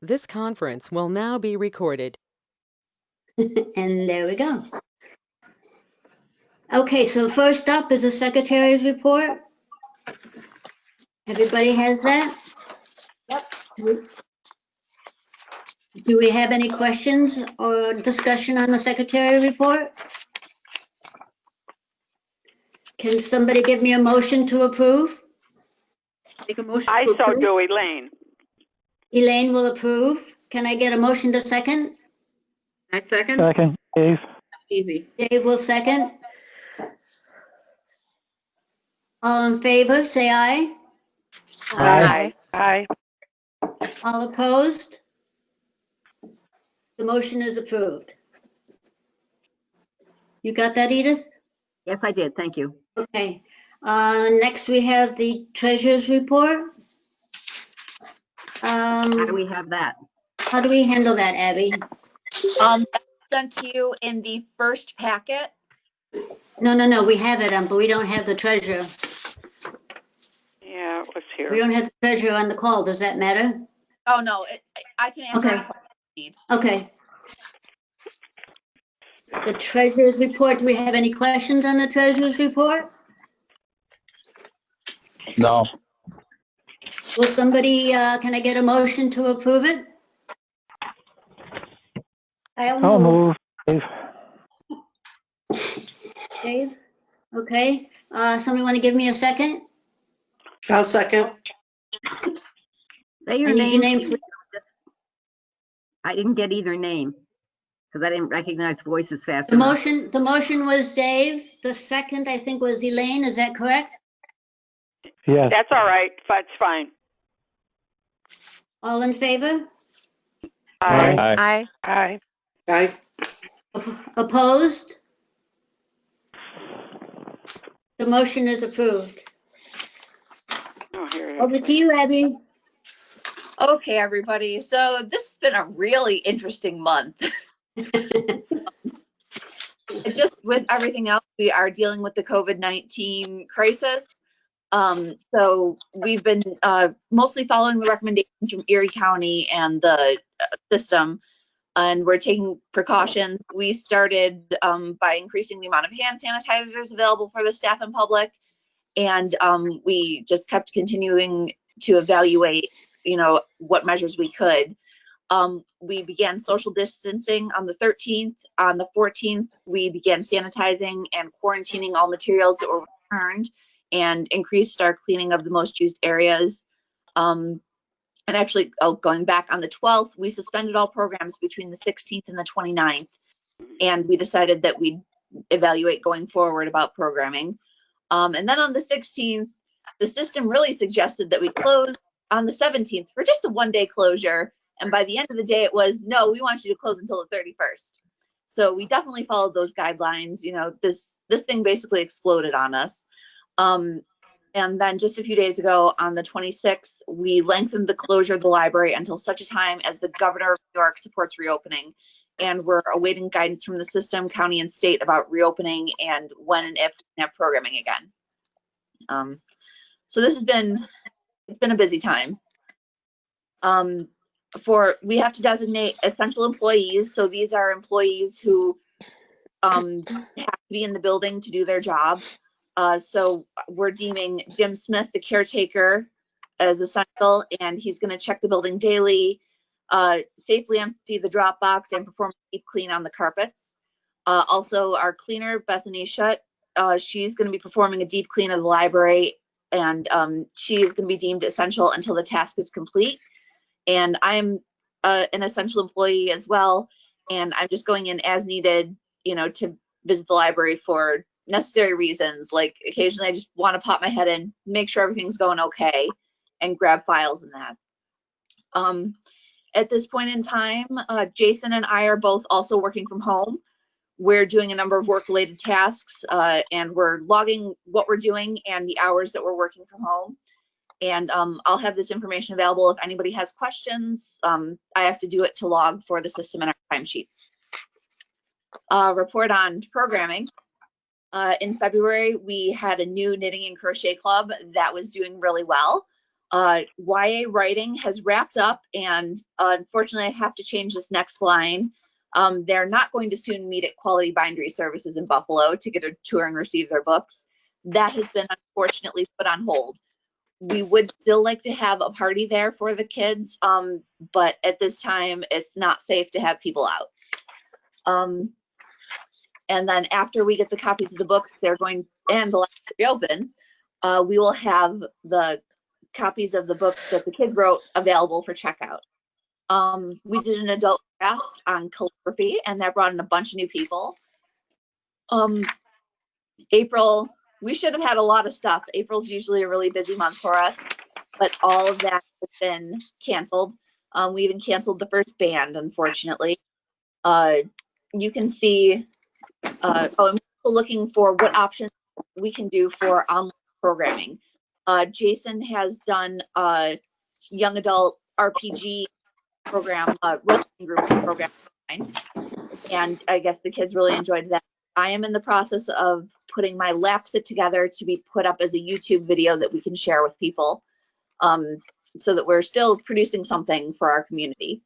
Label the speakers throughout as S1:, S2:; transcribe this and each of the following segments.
S1: This conference will now be recorded.
S2: And there we go. Okay, so first up is the secretary's report. Everybody has that?
S3: Yep.
S2: Do we have any questions or discussion on the secretary report? Can somebody give me a motion to approve?
S3: Make a motion
S4: I
S3: to
S4: so
S3: approve.
S4: do, Elaine.
S2: Elaine will approve. Can I get a motion to second?
S3: I second.
S5: Second, Dave.
S3: Easy.
S2: Dave will second. All in favor, say aye.
S5: Aye.
S4: Aye.
S2: All opposed? The motion is approved. You got that, Edith?
S3: Yes, I did. Thank you.
S2: Okay. Next, we have the treasurer's report.
S3: How do we have that?
S2: How do we handle that, Abby?
S6: That's sent to you in the first packet.
S2: No, we have it, but we don't have the treasurer.
S4: Yeah, it was
S2: We
S4: here.
S2: don't have the treasurer on the call. Does that matter?
S6: Oh, no, I can answer
S2: Okay.
S6: any questions you need.
S2: Okay. The treasurer's report, do we have any questions on the treasurer's report?
S5: No.
S2: Will somebody, can I get a motion to approve it?
S5: I'll move, Dave.
S2: Dave? Okay. Somebody want to give me a second?
S7: I'll second.
S3: Say your
S2: I need your name,
S3: please.
S2: please.
S3: I didn't get either name because I didn't recognize voices fast
S2: The
S3: enough.
S2: motion was Dave. The second, I think, was Elaine. Is that correct?
S5: Yes.
S4: That's all right. That's fine.
S2: All in favor?
S4: Aye. Aye.
S7: Aye.
S2: Opposed? The motion is approved.
S4: Oh, here it is.
S2: Over to you, Abby.
S6: Okay, everybody. So this has been a really interesting month. Just with everything else, we are dealing with the COVID-19 crisis. So we've been mostly following the recommendations from Erie County and the system, and we're taking precautions. We started by increasing the amount of hand sanitizers available for the staff and public, and we just kept continuing to evaluate, what measures we could. We began social distancing on the 13th. On the 14th, we began sanitizing and quarantining all materials that were returned and increased our cleaning of the most used areas. And actually, going back on the 12th, we suspended all programs between the 16th and the 29th. And we decided that we'd evaluate going forward about programming. And then on the 16th, the system really suggested that we close on the 17th for just a one-day closure. And by the end of the day, it was, no, we want you to close until the 31st. So we definitely followed those guidelines. This thing basically exploded on us. And then just a few days ago, on the 26th, we lengthened the closure of the library until such a time as the governor of New York supports reopening. And we're awaiting guidance from the system, county, and state about reopening and when and if we can have programming again. So it's been a busy time. We have to designate essential employees. So these are employees who have to be in the building to do their job. So we're deeming Jim Smith, the caretaker, as essential, and he's going to check the building daily, safely empty the drop box, and perform a deep clean on the carpets. Also, our cleaner, Bethany Shutt, she's going to be performing a deep clean of the library, and she is going to be deemed essential until the task is complete. And I'm an essential employee as well, and I'm just going in as needed, to visit the library for necessary reasons. Like occasionally I just want to pop my head in, make sure everything's going okay, and grab files and that. At this point in time, Jason and I are both also working from home. We're doing a number of work-related tasks, and we're logging what we're doing and the hours that we're working from home. And I'll have this information available if anybody has questions. I have to do it to log for the system and our timesheets. Report on programming. In February, we had a new knitting and crochet club that was doing really well. YA writing has wrapped up, and unfortunately I have to change this next line. They're not going to soon meet at Quality Bindery Services in Buffalo to get a tour and receive their books. That has been unfortunately put on hold. We would still like to have a party there for the kids, but at this time it's not safe to have people out. And then after we get the copies of the books, and the library opens, we will have the copies of the books that the kids wrote available for checkout. We did an adult craft on calligraphy, and that brought in a bunch of new people. April, we should have had a lot of stuff. April's usually a really busy month for us, but all of that has been canceled. We even canceled the first band, unfortunately. You can see, I'm also looking for what options we can do for online programming. Jason has done a young adult RPG program, wrestling group program, and I guess the kids really enjoyed that. I am in the process of putting my lap sit together to be put up as a YouTube video that we can share with people, so that we're still producing something for our community.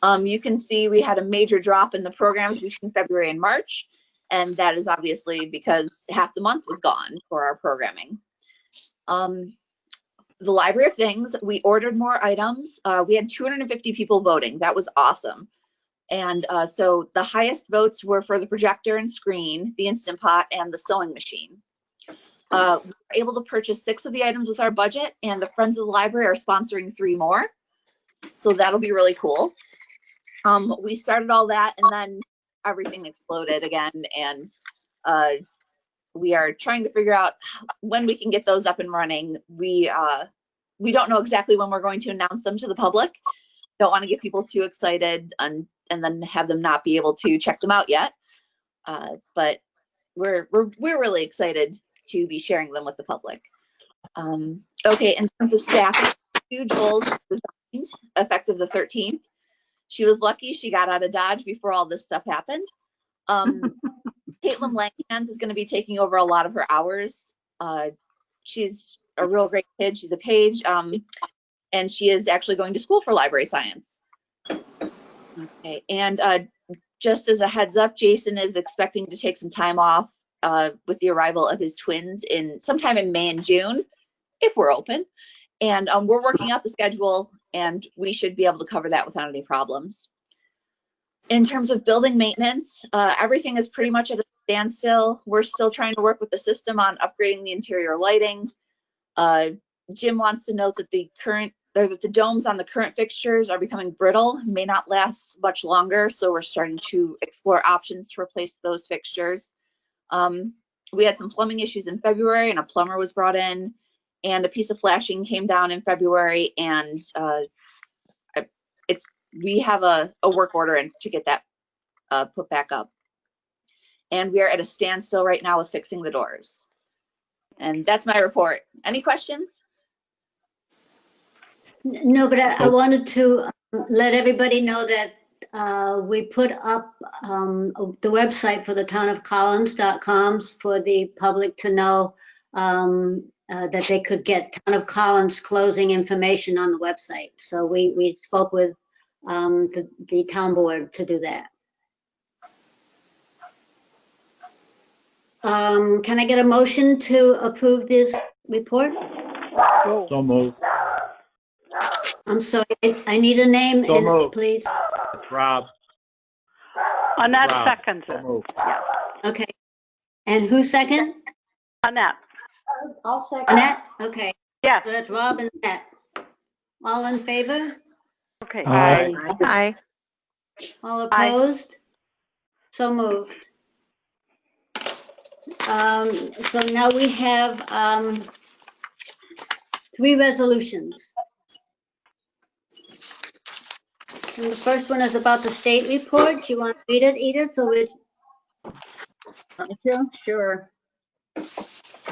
S6: You can see we had a major drop in the programs between February and March, and that is obviously because half the month was gone for our programming. The Library of Things, we ordered more items. We had 250 people voting. That was awesome. And so the highest votes were for the projector and screen, the Instant Pot, and the sewing machine. We were able to purchase 6 of the items with our budget, and the Friends of the Library are sponsoring 3 more. So that'll be really cool. We started all that, and then everything exploded again, and we are trying to figure out when we can get those up and running. We don't know exactly when we're going to announce them to the public. Don't want to get people too excited and then have them not be able to check them out yet. But we're really excited to be sharing them with the public. Okay, in terms of staffing, Jules resigned effective the 13th. She was lucky she got out of Dodge before all this stuff happened. Caitlin Langhans is going to be taking over a lot of her hours. She's a real great kid. She's a page, and she is actually going to school for library science. Okay, and just as a heads up, Jason is expecting to take some time off with the arrival of his twins sometime in May and June, if we're open. And we're working out the schedule, and we should be able to cover that without any problems. In terms of building maintenance, everything is pretty much at a standstill. We're still trying to work with the system on upgrading the interior lighting. Jim wants to note that the domes on the current fixtures are becoming brittle, may not last much longer, so we're starting to explore options to replace those fixtures. We had some plumbing issues in February, and a plumber was brought in, and a piece of flashing came down in February, and we have a work order in to get that put back up. And we are at a standstill right now with fixing the doors. And that's my report. Any questions?
S2: No, but I wanted to let everybody know that we put up the website for the townofcollins.com for the public to know that they could get Town of Collins closing information on the website. So we spoke with the town board to do that. Can I get a motion to approve this report?
S5: So moved.
S2: I'm sorry, I need a name
S5: So
S2: in it,
S5: moved.
S2: please.
S5: Rob.
S4: Annette
S5: Rob.
S4: seconds
S5: So
S4: it.
S5: moved.
S4: Yeah.
S2: Okay. And who second?
S4: Annette.
S2: I'll second. Annette? Okay.
S4: Yes.
S2: So that's Rob and Annette. All in favor?
S4: Okay.
S5: Aye.
S3: Aye.
S2: All opposed? So moved. So now we have 3 resolutions. And the first one is about the state report. Do you want to read it, Edith? Or
S3: Want me to? Sure.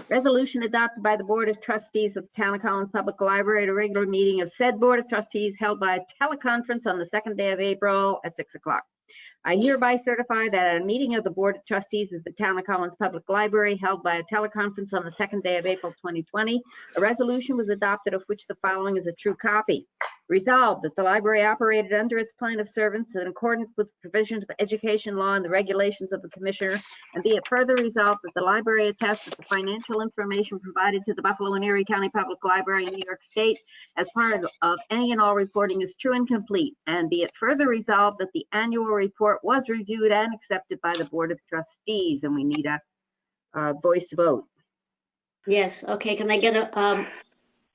S3: Resolution adopted by the Board of Trustees of the Town of Collins Public Library at a regular meeting of said Board of Trustees held by a teleconference on the 2nd day of April at 6 o'clock. I hereby certify that at a meeting of the Board of Trustees of the Town of Collins Public Library held by a teleconference on the second day of April 2020, a resolution was adopted of which the following is a true copy. Resolved that the library operated under its plan of servants in accordance with the provisions of education law and the regulations of the Commissioner, and be it further resolved that the library attests that the financial information provided to the Buffalo and Erie County Public Library in New York State as part of any and all reporting is true and complete, and be it further resolved that the annual report was reviewed and accepted by the Board of Trustees, and we need a voice vote.
S2: Yes, okay, can I get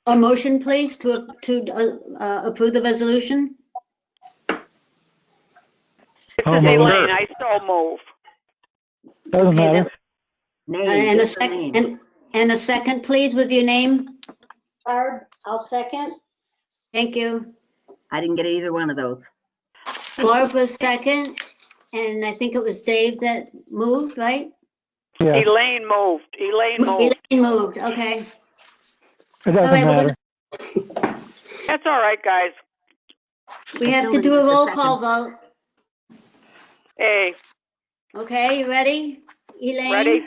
S2: a motion, please, to approve the resolution?
S4: This
S5: I'll
S4: is
S5: move.
S4: Elaine. I so move.
S5: Doesn't
S2: Okay,
S5: matter.
S3: Nay,
S2: And a
S3: just the name.
S2: second, and a second, please, with your name?
S7: Barb, I'll second.
S2: Thank you.
S3: I didn't get either one of those.
S2: Barb was second, and I think it was Dave that moved, right?
S5: Yeah,
S4: Elaine moved. Elaine moved.
S2: Elaine moved, okay.
S5: it
S2: All
S5: doesn't
S2: right,
S5: matter.
S4: That's all right, guys.
S2: We
S3: I
S2: have
S3: still
S2: to do a
S3: didn't get the
S2: roll
S3: second.
S2: call vote.
S4: Hey,
S2: Okay, you ready? Elaine?
S4: ready?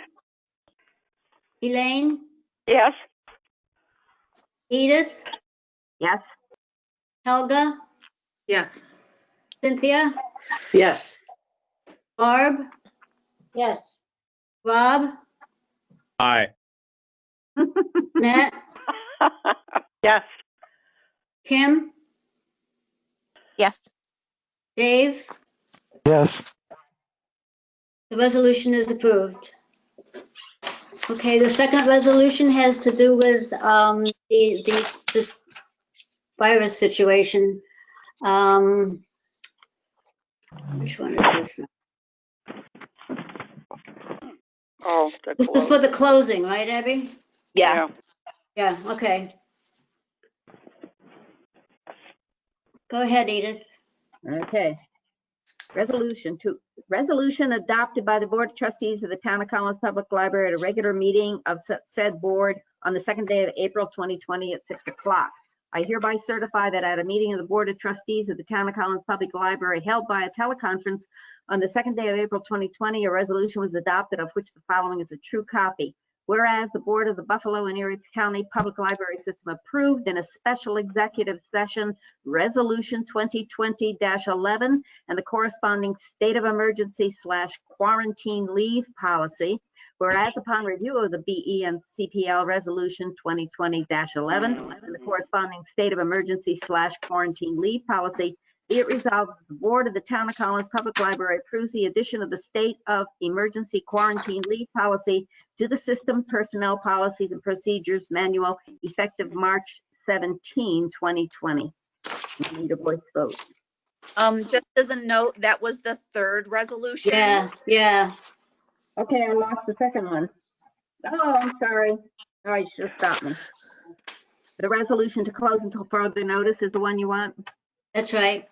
S2: Elaine?
S4: Yes?
S2: Edith?
S3: Yes?
S2: Helga?
S7: Yes.
S2: Cynthia?
S7: Yes.
S2: Barb?
S7: Yes.
S2: Rob?
S5: Aye.
S2: Nat?
S4: Yes.
S2: Kim?
S8: Yes.
S2: Dave?
S5: Yes.
S2: The resolution is approved. Okay, the second resolution has to do with this virus situation. Which one is this?
S4: Oh,
S2: This is for the closing, right, Abby?
S6: Yeah.
S2: Yeah, okay. Go ahead, Edith.
S3: Okay. Resolution adopted by the Board of Trustees of the Town of Collins Public Library at a regular meeting of said board on the second day of April 2020 at 6 o'clock. I hereby certify that at a meeting of the Board of Trustees of the Town of Collins Public Library held by a teleconference on the second day of April 2020, a resolution was adopted of which the following is a true copy. Whereas the Board of the Buffalo and Erie County Public Library System approved in a special executive session Resolution 2020-11 and the corresponding state of emergency / quarantine leave policy. Whereas upon review of the BE and CPL Resolution 2020-11 and the corresponding state of emergency / quarantine leave policy, be it resolved that the Board of the Town of Collins Public Library approves the addition of the state of emergency quarantine leave policy to the System Personnel Policies and Procedures Manual effective March 17, 2020. We need a voice vote.
S6: Just as a note, that was the third resolution.
S2: Yeah.
S3: Okay, I lost the second one. Oh, I'm sorry. All right, you should stop me. The resolution to close until further notice is the one you want?
S2: That's right.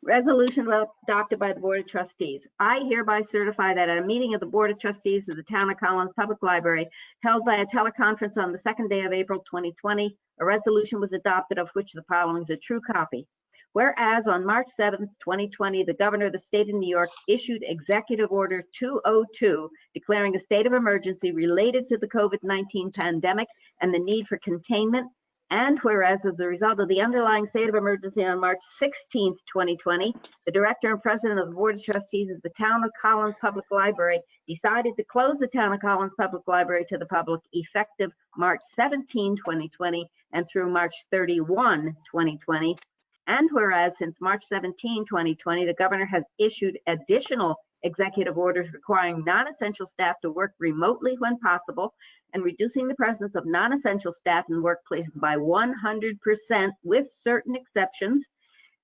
S3: Resolution adopted by the Board of Trustees. I hereby certify that at a meeting of the Board of Trustees of the Town of Collins Public Library held by a teleconference on the second day of April 2020, a resolution was adopted of which the following is a true copy. Whereas on March 7th, 2020, the Governor of the State of New York issued Executive Order 202 declaring a state of emergency related to the COVID-19 pandemic and the need for containment. And whereas as a result of the underlying state of emergency on March 16th, 2020, the Director and President of the Board of Trustees of the Town of Collins Public Library decided to close the Town of Collins Public Library to the public effective March 17, 2020 and through March 31, 2020. And whereas since March 17, 2020, the Governor has issued additional executive orders requiring non-essential staff to work remotely when possible and reducing the presence of non-essential staff in workplaces by 100% with certain exceptions.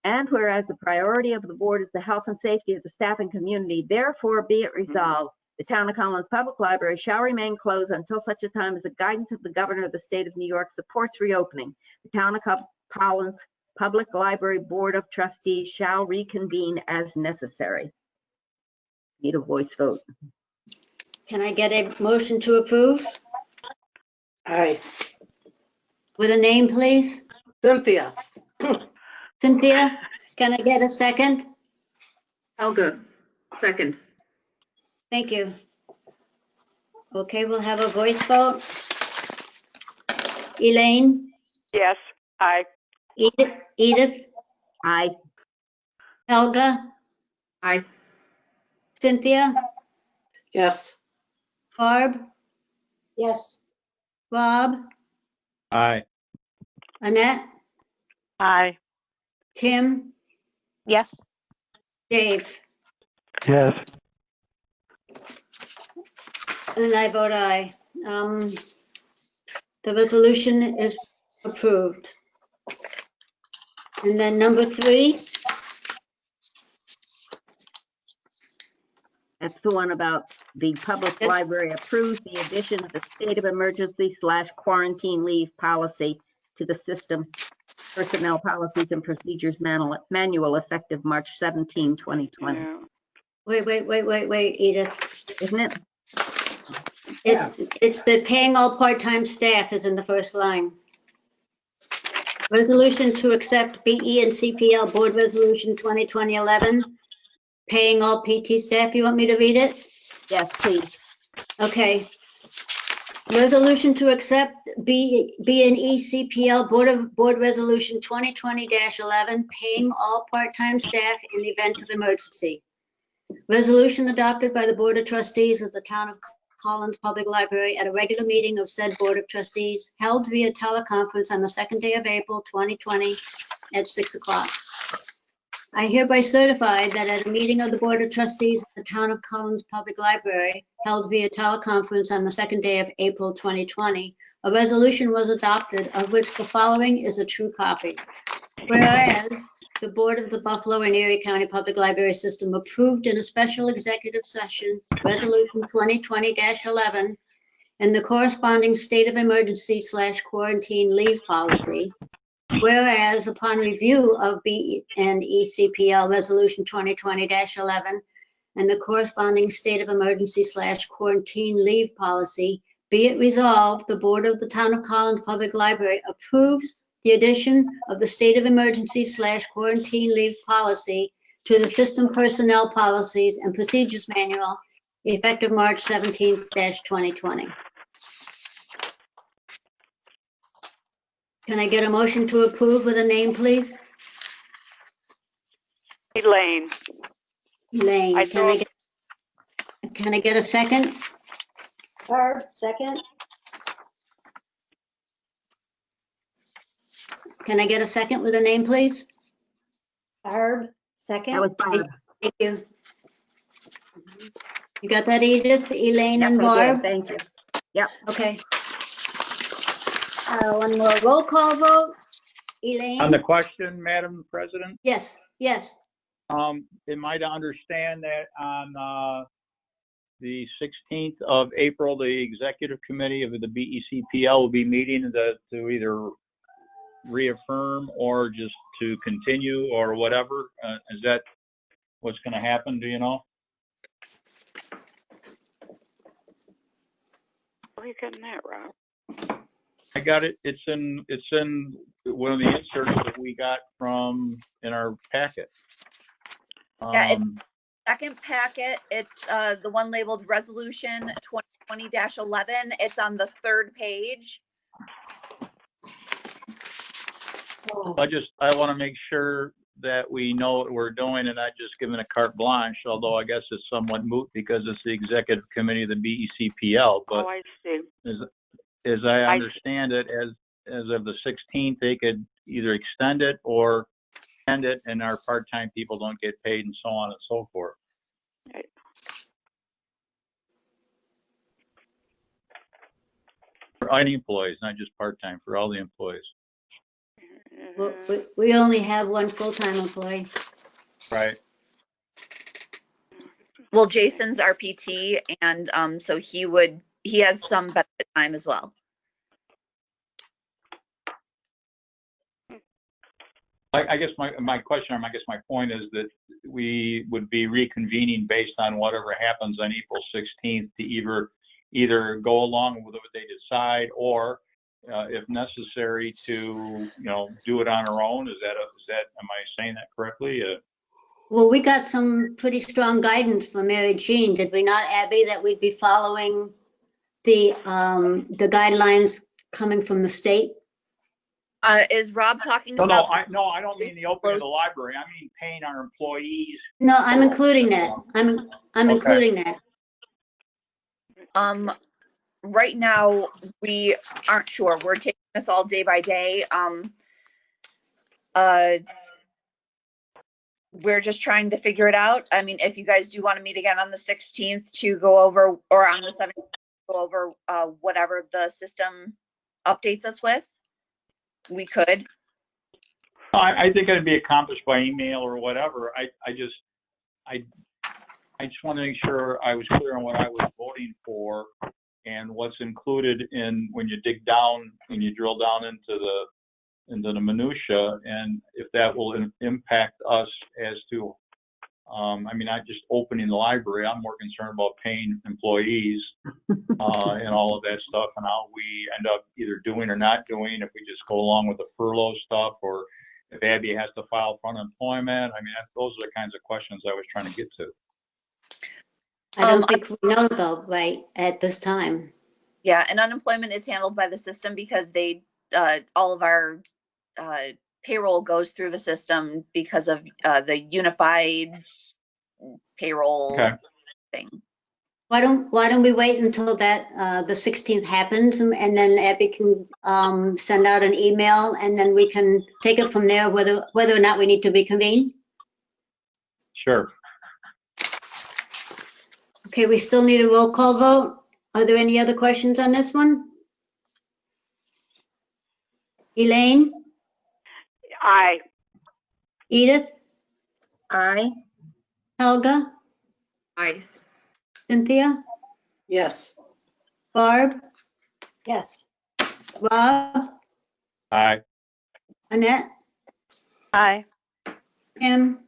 S3: And whereas the priority of the board is the health and safety of the staff and community, therefore be it resolved, the Town of Collins Public Library shall remain closed until such a time as the guidance of the Governor of the State of New York supports reopening. The Town of Collins Public Library Board of Trustees shall reconvene as necessary. Need a voice vote.
S2: Can I get a motion to approve?
S7: Aye.
S2: With a name, please?
S7: Cynthia.
S2: Cynthia, can I get a second?
S3: Helga, second.
S2: Thank you. Okay, we'll have a voice vote. Elaine,
S4: Yes. Aye.
S2: Edith,
S3: Aye.
S2: Helga,
S3: Aye.
S2: Cynthia,
S7: Yes.
S2: Barb,
S7: Yes.
S2: Rob,
S5: Aye.
S2: Annette,
S8: Aye.
S2: Kim,
S8: Yes.
S2: Dave,
S5: Yes.
S2: and I vote aye. The resolution is approved. And then number 3,
S3: That's the one about the public
S2: Yes.
S3: library approves the addition of the state of emergency / quarantine leave policy to the system personnel policies and procedures manual effective March 17, 2020.
S4: Yeah.
S2: wait, Edith.
S3: Isn't it?
S2: It's the paying all part-time staff is in the first line. Resolution to accept BE and CPL Board Resolution 2020-11, paying all PT staff. You want me to read it?
S3: Yes, please.
S2: Okay. Resolution to accept B and E CPL Board Resolution 2020-11, paying all part-time staff in the event of emergency. Resolution adopted by the Board of Trustees of the Town of Collins Public Library at a regular meeting of said Board of Trustees held via teleconference on the 2nd day of April 2020 at 6 o'clock. I hereby certify that at a meeting of the Board of Trustees of the Town of Collins Public Library held via teleconference on the 2nd day of April 2020, a resolution was adopted of which the following is a true copy. Whereas the Board of the Buffalo and Erie County Public Library System approved in a special executive session Resolution 2020-11 and the corresponding state of emergency / quarantine leave policy. Whereas upon review of B and ECPL Resolution 2020-11 and the corresponding state of emergency / quarantine leave policy, be it resolved, the Board of the Town of Collins Public Library approves the addition of the state of emergency / quarantine leave policy to the system personnel policies and procedures manual effective March 17th, 2020. Can I get a motion to approve with a name, please?
S4: Elaine.
S2: Elaine,
S4: I
S2: can I get a second?
S7: Barb, second.
S2: Can I get a second with a name, please?
S7: Barb,
S3: That
S7: second.
S3: was Barb.
S2: Thank you. You got that, Edith, Elaine,
S3: Yep,
S2: and
S3: I
S2: Barb?
S3: did. Thank you. Yep.
S2: Okay. One more roll call vote.
S5: On
S2: Elaine?
S5: the question, Madam President,
S2: Yes, yes.
S5: am I to understand that on the 16th of April, the executive committee of the BECPL will be meeting to either reaffirm or just to continue or whatever? Is that what's going to happen? Do you know?
S4: Where are you getting that, Rob?
S5: I got it. It's in one of the inserts that we got in our packet.
S6: Yeah, it's second packet. It's the one labeled Resolution 2020-11. It's on the third page.
S5: I want to make sure that we know what we're doing and not just giving a carte blanche, although I guess it's somewhat moot because it's the executive committee of the BECPL. But
S4: Oh, I see.
S5: as I understand it, as of the 16th, they could either extend it or end it, and our part-time people don't get paid, and so on and so forth.
S4: Right.
S5: For any employees, not just part-time, for all the employees.
S2: Well, we only have one full-time employee.
S5: Right.
S6: Well, Jason's RPT, and so he has some benefit time as well.
S5: I guess my question, or I guess my point is that we would be reconvening based on whatever happens on April 16th to either go along with what they decide or if necessary to do it on our own. Am I saying that correctly?
S2: Well, we got some pretty strong guidance from Mary Jean, did we not, Abby, that we'd be following the guidelines coming from the state?
S6: Is Rob talking
S5: No,
S6: about?
S5: I don't mean the opening of the library. I mean paying our employees.
S2: No, I'm including that. I'm
S5: Okay.
S2: including that.
S6: Right now, we aren't sure. We're taking this all day by day. We're just trying to figure it out. I mean, if you guys do want to meet again on the 16th to go over, or on the 17th, go over whatever the system updates us with, we could.
S5: I think it'd be accomplished by email or whatever. I just want to make sure I was clear on what I was voting for and what's included in when you dig down, when you drill down into the minutia, and if that will impact us as to, I mean, not just opening the library. I'm more concerned about paying employees and all of that stuff, and how we end up either doing or not doing, if we just go along with the furlough stuff, or if Abby has to file for unemployment. I mean, those are the kinds of questions I was trying to get to.
S2: I don't think we know though, right, at this time.
S6: Yeah, and unemployment is handled by the system because they, all of our payroll goes through the system because of the unified payroll thing.
S2: Why don't we wait until that the 16th happens, and then Abby can send out an email, and then we can take it from there, whether or not we need to reconvene?
S5: Sure.
S2: Okay, we still need a roll call vote. Are there any other questions on this one? Elaine?
S4: Aye.
S2: Edith?
S3: Aye.
S2: Helga?
S6: Aye.
S2: Cynthia?
S7: Yes.
S2: Barb?
S7: Yes.
S2: Rob?
S5: Aye.
S2: Annette?
S8: Aye.
S2: Kim?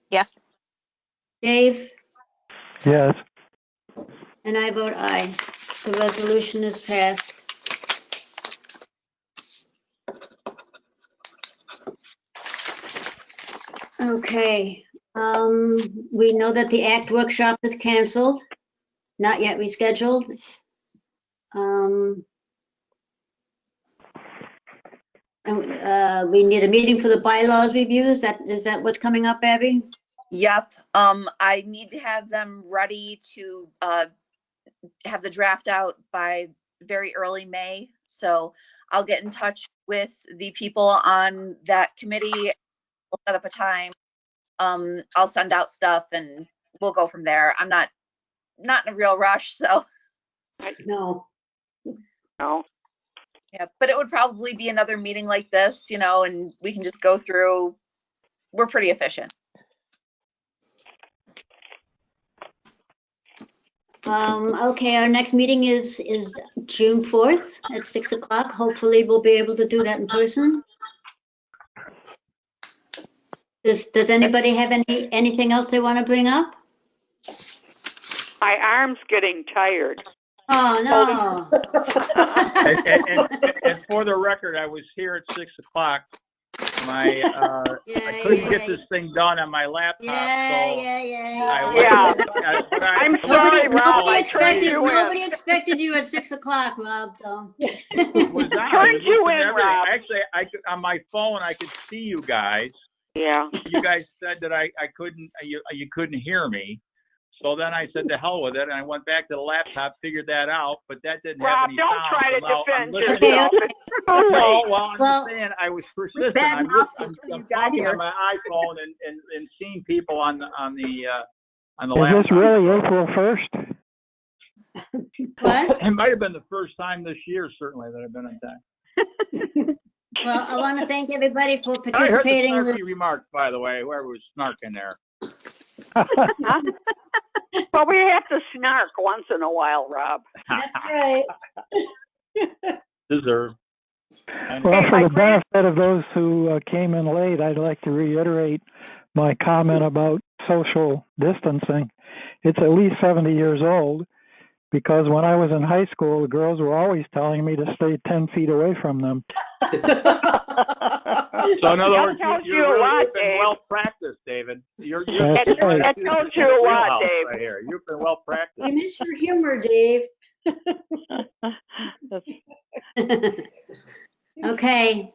S8: Yes.
S2: Dave?
S9: Yes.
S2: And I vote aye. The resolution is passed. Okay, we know that the ACT workshop is canceled, not yet rescheduled. And we need a meeting for the bylaws review. Is that what's coming up, Abby?
S6: Yep. I need to have them ready to have the draft out by very early May. So I'll get in touch with the people on that committee. We'll set up a time. I'll send out stuff and we'll go from there. I'm not in a real rush, so.
S2: No.
S4: No.
S6: Yeah, but it would probably be another meeting like this, and we can just go through. We're pretty efficient.
S2: Okay, our next meeting is June 4th at 6 o'clock. Hopefully we'll be able to do that in person. Does anybody have anything else they want to bring up?
S4: My arm's getting tired.
S2: Oh, no.
S5: And for the record, I was here at 6 o'clock. I couldn't get this thing done on my laptop.
S2: Yeah.
S4: I'm sorry, Rob.
S2: Nobody expected you at 6 o'clock, Rob, though.
S4: Turned you in, Rob.
S5: Actually, on my phone, I could see you guys.
S4: Yeah.
S5: You guys said that I couldn't, you couldn't hear me. So then I said to hell with it, and I went back to the laptop, figured that out, but that didn't have any
S4: Rob,
S5: sound.
S4: don't try to
S5: So
S4: defend
S2: listening.
S4: yourself.
S5: No, well, I'm just saying I was persistent.
S3: Bad
S5: I'm
S3: mouth
S5: talking
S3: here.
S5: on my iPhone and seeing people on the
S9: Is
S5: laptop.
S9: this really April 1st?
S2: What?
S5: It might have been the first time this year, certainly, that I've been on time.
S2: Well, I want to thank everybody for
S5: I heard the
S2: participating.
S5: snarky remarks, by the way, whoever was snarking there.
S4: Well, we have to snark once in a while, Rob.
S7: That's right.
S5: Deserve.
S9: Well, for the benefit of those who came in late, I'd like to reiterate my comment about social distancing. It's at least 70 years old, because when I was in high school, the girls were always telling me to stay 10 feet away from them.
S5: So in other
S4: That
S5: words,
S4: tells you a
S5: you've
S4: lot,
S5: been
S4: Dave.
S5: well practiced, David.
S9: That's right.
S4: That tells you a lot, Dave.
S5: Right here. You've been well practiced.
S7: We miss your humor, Dave.
S2: Okay,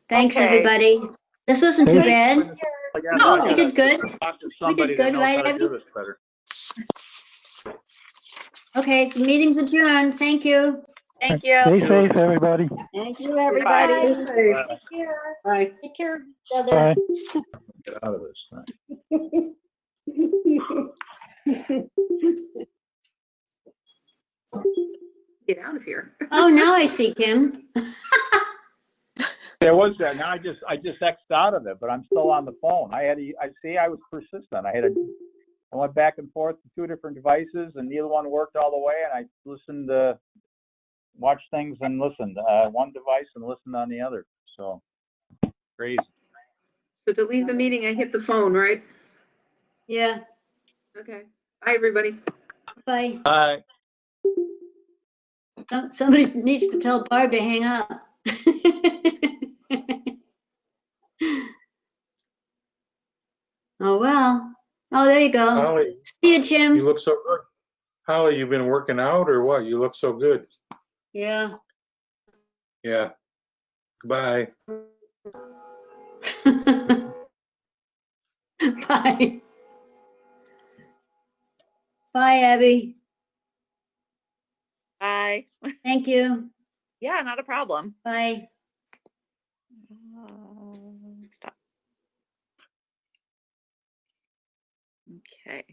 S2: thanks,
S4: Okay.
S2: everybody. This wasn't too bad.
S5: Again,
S2: No,
S5: I
S2: we did good.
S5: Talk to somebody
S2: good,
S5: that knows
S2: right,
S5: how to
S2: Abby?
S5: do this better.
S2: Okay, the meeting's adjourned. Thank you.
S6: Thank you.
S9: Stay safe, everybody.
S3: Thank you, everybody.
S7: Stay safe.
S5: Bye.
S7: Take care. Bye. Take care of each other.
S9: Bye.
S5: Get out of this thing.
S6: Get out of here.
S2: Oh, now I see Kim.
S5: There was that. Now I just X'd out of it, but I'm still on the phone. I was persistent. I went back and forth to 2 different devices, and neither one worked all the way. And I listened to, watched things and listened. One device and listened on the other. So crazy.
S6: So to leave the meeting, I hit the phone, right?
S2: Yeah,
S6: Okay. Bye, everybody.
S2: bye.
S5: Hi.
S2: Somebody needs to tell Barb to hang up. Oh, well. Oh, there you go.
S10: Holly,
S2: See you, Jim.
S10: you look so good. Holly, you been working out or what? You look so good.
S2: Yeah.
S10: Yeah. Goodbye.
S2: Bye. Bye, Abby.
S6: Bye.
S2: Thank you.
S6: Yeah, not a problem.
S2: Bye.
S6: Stop. Okay.